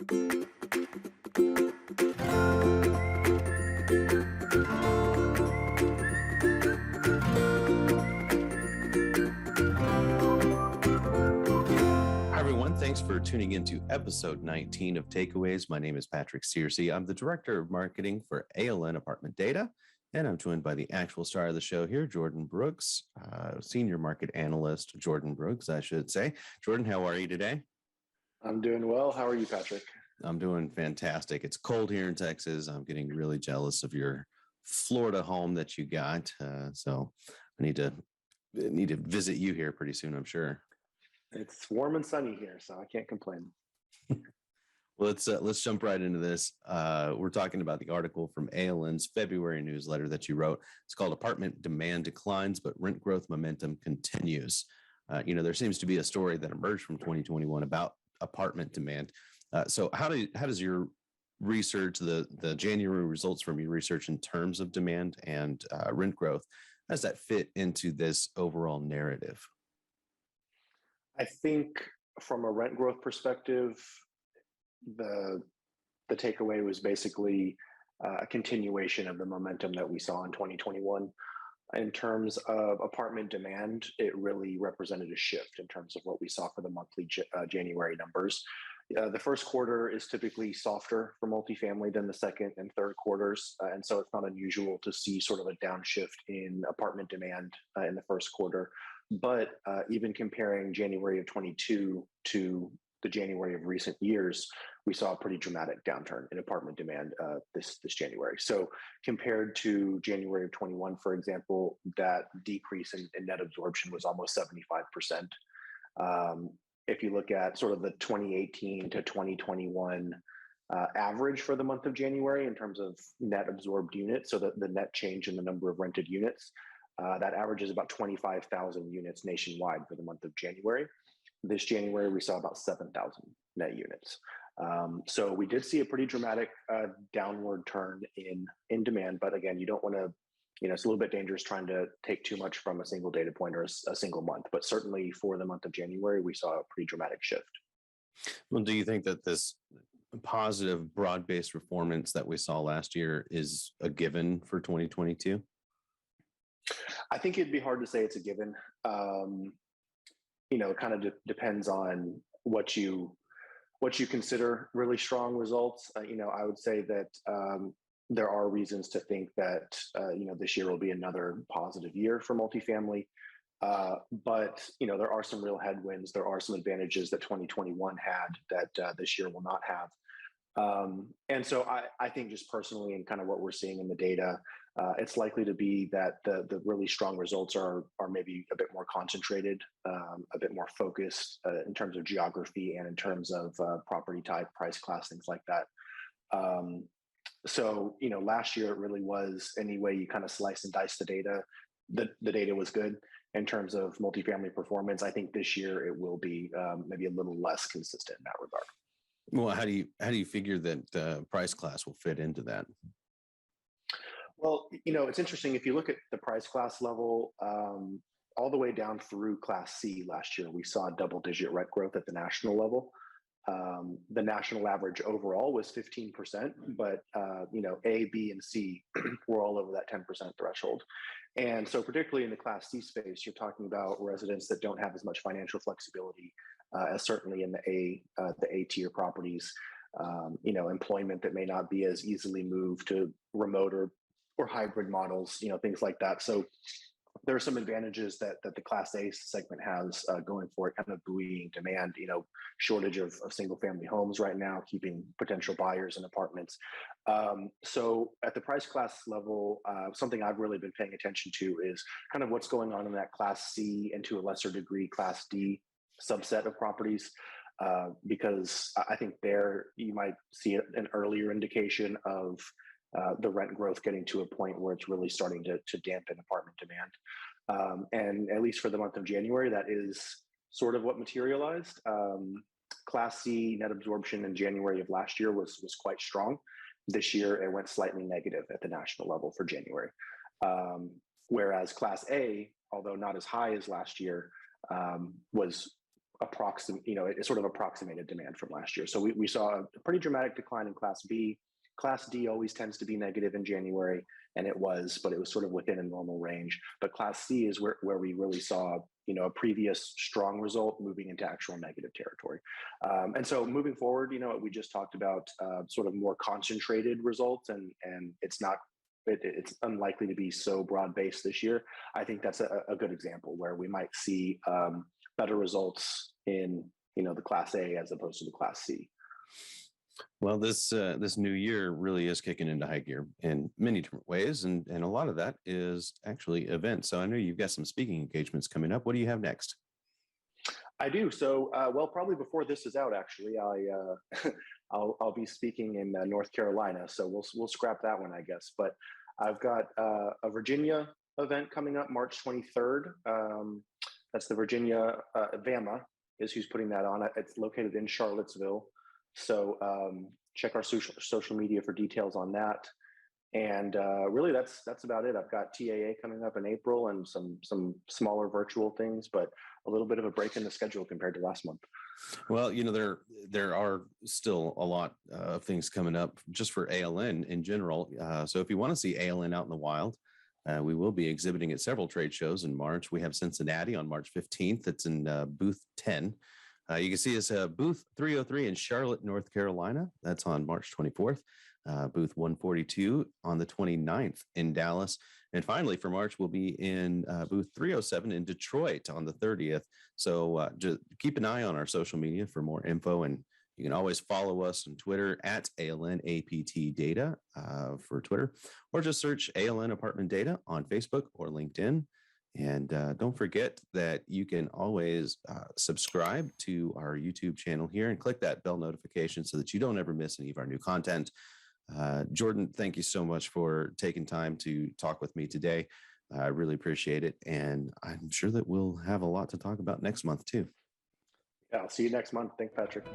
Hi, everyone. Thanks for tuning into episode 19 of Takeaways. My name is Patrick Searcy. I'm the Director of Marketing for ALN Apartment Data, and I'm joined by the actual star of the show here, Jordan Brooks, Senior Market Analyst, Jordan Brooks, I should say. Jordan, how are you today? I'm doing well. How are you, Patrick? I'm doing fantastic. It's cold here in Texas. I'm getting really jealous of your Florida home that you got. So I need to visit you here pretty soon, I'm sure. It's warm and sunny here, so I can't complain. Well, let's jump right into this. We're talking about the article from ALN's February newsletter that you wrote. It's called "Apartment Demand Declines, but Rent Growth Momentum Continues." There seems to be a story that emerged from 2021 about apartment demand. So, how does your research, the January results from your research in terms of demand and rent growth, how does that fit into this overall narrative? I think from a rent growth perspective, the takeaway was basically a continuation of the momentum that we saw in 2021. In terms of apartment demand, it really represented a shift in terms of what we saw for the monthly January numbers. The first quarter is typically softer for multifamily than the second and third quarters. And so it's not unusual to see sort of a downshift in apartment demand in the first quarter. But even comparing January of 22 to the January of recent years, we saw a pretty dramatic downturn in apartment demand this January. So compared to January of 21, for example, that decrease in net absorption was almost 75%. If you look at sort of the 2018 to 2021 average for the month of January in terms of net absorbed units, so the net change in the number of rented units, that average is about 25,000 units nationwide for the month of January. This January, we saw about 7,000 net units. So we did see a pretty dramatic downward turn in demand. But again, you don't want to, it's a little bit dangerous trying to take too much from a single data point or a single month. But certainly for the month of January, we saw a pretty dramatic shift. Well, do you think that this positive broad-based performance that we saw last year is a given for 2022? I think it'd be hard to say it's a given. It kind of depends on what you consider really strong results. I would say that there are reasons to think that this year will be another positive year for multifamily. But there are some real headwinds. There are some advantages that 2021 had that this year will not have. And so I think just personally and kind of what we're seeing in the data, it's likely to be that the really strong results are maybe a bit more concentrated, a bit more focused in terms of geography and in terms of property type, price class, things like that. So last year it really was, any way you kind of slice and dice the data, the data was good in terms of multifamily performance. I think this year it will be maybe a little less consistent in that regard. Well, how do you figure that price class will fit into that? Well, it's interesting. If you look at the price class level, all the way down through Class C last year, we saw double-digit rent growth at the national level. The national average overall was 15%, but A, B, and C were all over that 10% threshold. And so particularly in the Class C space, you're talking about residents that don't have as much financial flexibility as certainly in the A tier properties, employment that may not be as easily moved to remote or hybrid models, things like that. So there are some advantages that the Class A segment has going for it, kind of buoying demand, shortage of single family homes right now, keeping potential buyers in apartments. So at the price class level, something I've really been paying attention to is kind of what's going on in that Class C and to a lesser degree Class D subset of properties. Because I think there you might see an earlier indication of the rent growth getting to a point where it's really starting to dampen apartment demand. And at least for the month of January, that is sort of what materialized. Class C net absorption in January of last year was quite strong. This year, it went slightly negative at the national level for January. Whereas Class A, although not as high as last year, was it sort of approximated demand from last year. So we saw a pretty dramatic decline in Class B. Class D always tends to be negative in January, and it was sort of within a normal range. But Class C is where we really saw, a previous strong result moving into actual negative territory. And so moving forward, we just talked about sort of more concentrated results, and it's unlikely to be so broad-based this year. I think that's a good example where we might see better results in the Class A as opposed to the Class C. Well, this new year really is kicking into high gear in many different ways, and a lot of that is actually events. So I know you've got some speaking engagements coming up. What do you have next? I do. So, probably before this is out, actually, I'll be speaking in North Carolina. So we'll scrap that one, I guess. But I've got a Virginia event coming up March 23rd. That's the Virginia VAMA is who's putting that on. It's located in Charlottesville. So check our social media for details on that. And really, that's about it. I've got TAA coming up in April and some smaller virtual things, but a little bit of a break in the schedule compared to last month. Well, there are still a lot of things coming up just for ALN in general. So if you want to see ALN out in the wild, we will be exhibiting at several trade shows in March. We have Cincinnati on March 15th. It's in booth 10. You can see us booth 303 in Charlotte, North Carolina. That's on March 24th. Booth 142 on the 29th in Dallas. And finally, for March, we'll be in booth 307 in Detroit on the 30th. So just keep an eye on our social media for more info. And you can always follow us on Twitter at ALN APT Data for Twitter, or just search ALN Apartment Data on Facebook or LinkedIn. And don't forget that you can always subscribe to our YouTube channel here and click that bell notification so that you don't ever miss any of our new content. Jordan, thank you so much for taking time to talk with me today. I really appreciate it. And I'm sure that we'll have a lot to talk about next month too. Yeah, I'll see you next month. Thanks, Patrick.